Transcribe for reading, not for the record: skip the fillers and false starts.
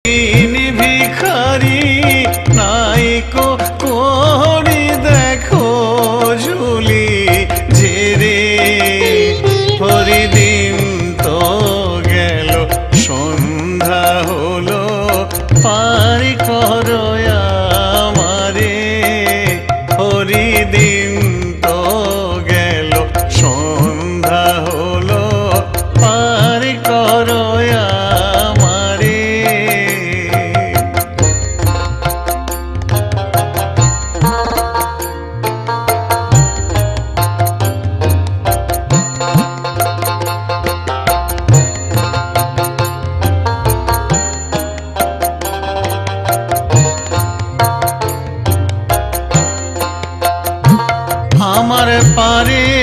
ইনি ভিখারি নাইকো করি দেখো ঝুলি ঝেরে হরিদিন তো গেল সন্ধ্যা হলো পারি করো আমারে হরিদিন তো গেল সন্ধ্যা হলো পারি করো আমারে। আমার পারে